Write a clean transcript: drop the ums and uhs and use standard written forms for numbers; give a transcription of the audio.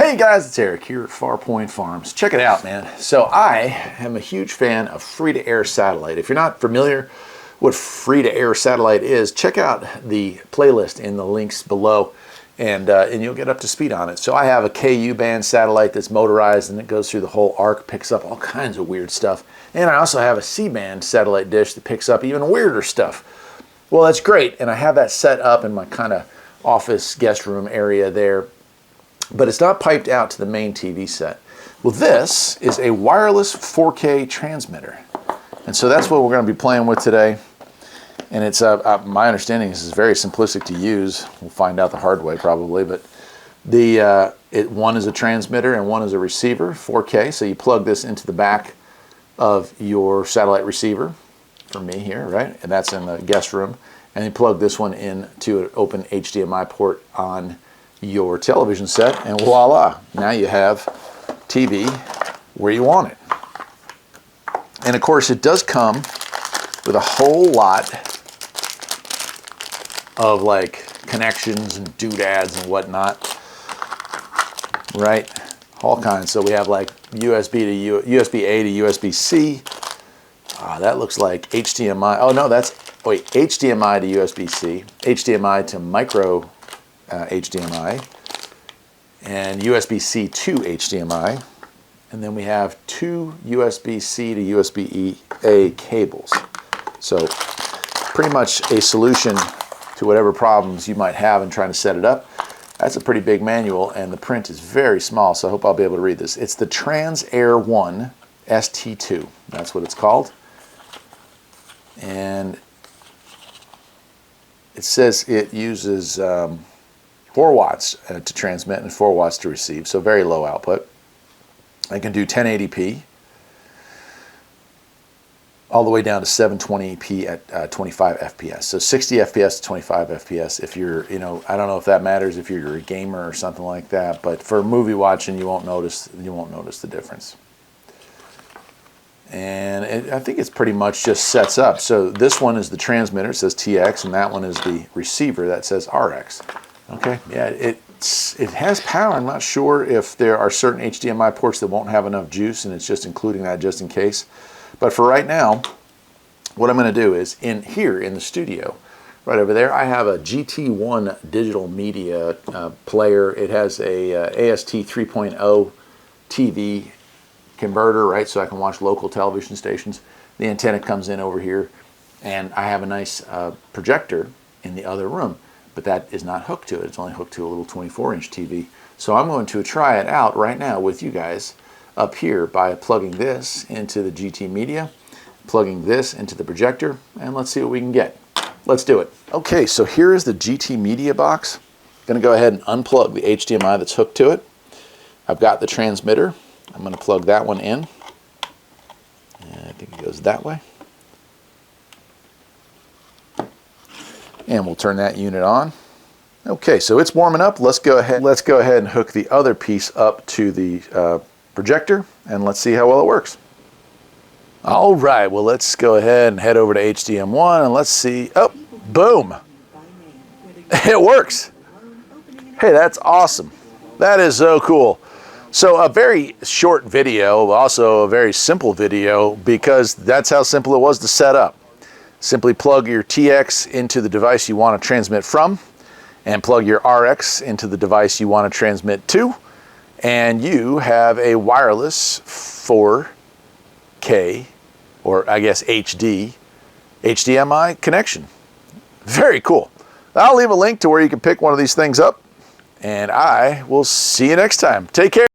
Hey guys, it's Eric here at Farpoint Farms. Check it out, man. So I am a huge fan of free-to-air satellite. If you're not familiar what free-to-air satellite is, check out the playlist in the links below and you'll get up to speed on it. So I have a KU band satellite that's motorized and it goes through the whole arc, picks up all kinds of weird stuff. And I also have a C-band satellite dish that picks up even weirder stuff. Well, that's great, and I have that set up in my kind of office guest room area there. But it's not piped out to the main TV set. Well, this is a wireless 4K transmitter. And so that's what we're going to be playing with today. And it's, my understanding is it's very simplistic to use. We'll find out the hard way probably, but one is a transmitter and one is a receiver, 4K. So you plug this into the back of your satellite receiver, for me here, right? And that's in the guest room. And you plug this one into an open HDMI port on your television set, and voila, now you have TV where you want it. And of course it does come with a whole lot of like connections and doodads and whatnot, right? All kinds. So we have like USB A to USB-C. That looks like HDMI. Oh no, that's, wait, HDMI to USB-C, HDMI to micro HDMI, and USB-C to HDMI, and then we have two USB-C to USB-A cables. So pretty much a solution to whatever problems you might have in trying to set it up. That's a pretty big manual, and the print is very small, so I hope I'll be able to read this. It's the Transair 1 ST2. That's what it's called. And it says it uses 4 watts to transmit and 4 watts to receive, so very low output. I can do 1080p all the way down to 720p at 25 FPS. So 60 FPS to 25 FPS. If you're, I don't know if that matters if you're a gamer or something like that, but for movie watching, you won't notice the difference. And I think it's pretty much just sets up. So this one is the transmitter, it says TX, and that one is the receiver that says RX. Okay, yeah, it has power. I'm not sure if there are certain HDMI ports that won't have enough juice, and it's just including that just in case. But for right now, what I'm going to do is in here in the studio, right over there, I have a GT1 digital media player. It has a AST 3.0 TV converter, right, so I can watch local television stations. The antenna comes in over here, and I have a nice projector in the other room, but that is not hooked to it. It's only hooked to a little 24-inch TV. So I'm going to try it out right now with you guys up here by plugging this into the GT media, plugging this into the projector, and let's see what we can get. Let's do it. Okay, so here is the GT media box. I'm going to go ahead and unplug the HDMI that's hooked to it. I've got the transmitter. I'm going to plug that one in. And I think it goes that way. And we'll turn that unit on. Okay, so it's warming up. Let's go ahead and hook the other piece up to the projector, and let's see how well it works. All right, well, let's go ahead and head over to HDM1 and let's see. Oh, boom. It works. Hey, that's awesome. That is so cool. So a very short video, also a very simple video, because that's how simple it was to set up. Simply plug your TX into the device you want to transmit from, and plug your RX into the device you want to transmit to, and you have a wireless 4K, or I guess HD, HDMI connection. Very cool. I'll leave a link to where you can pick one of these things up, and I will see you next time. Take care.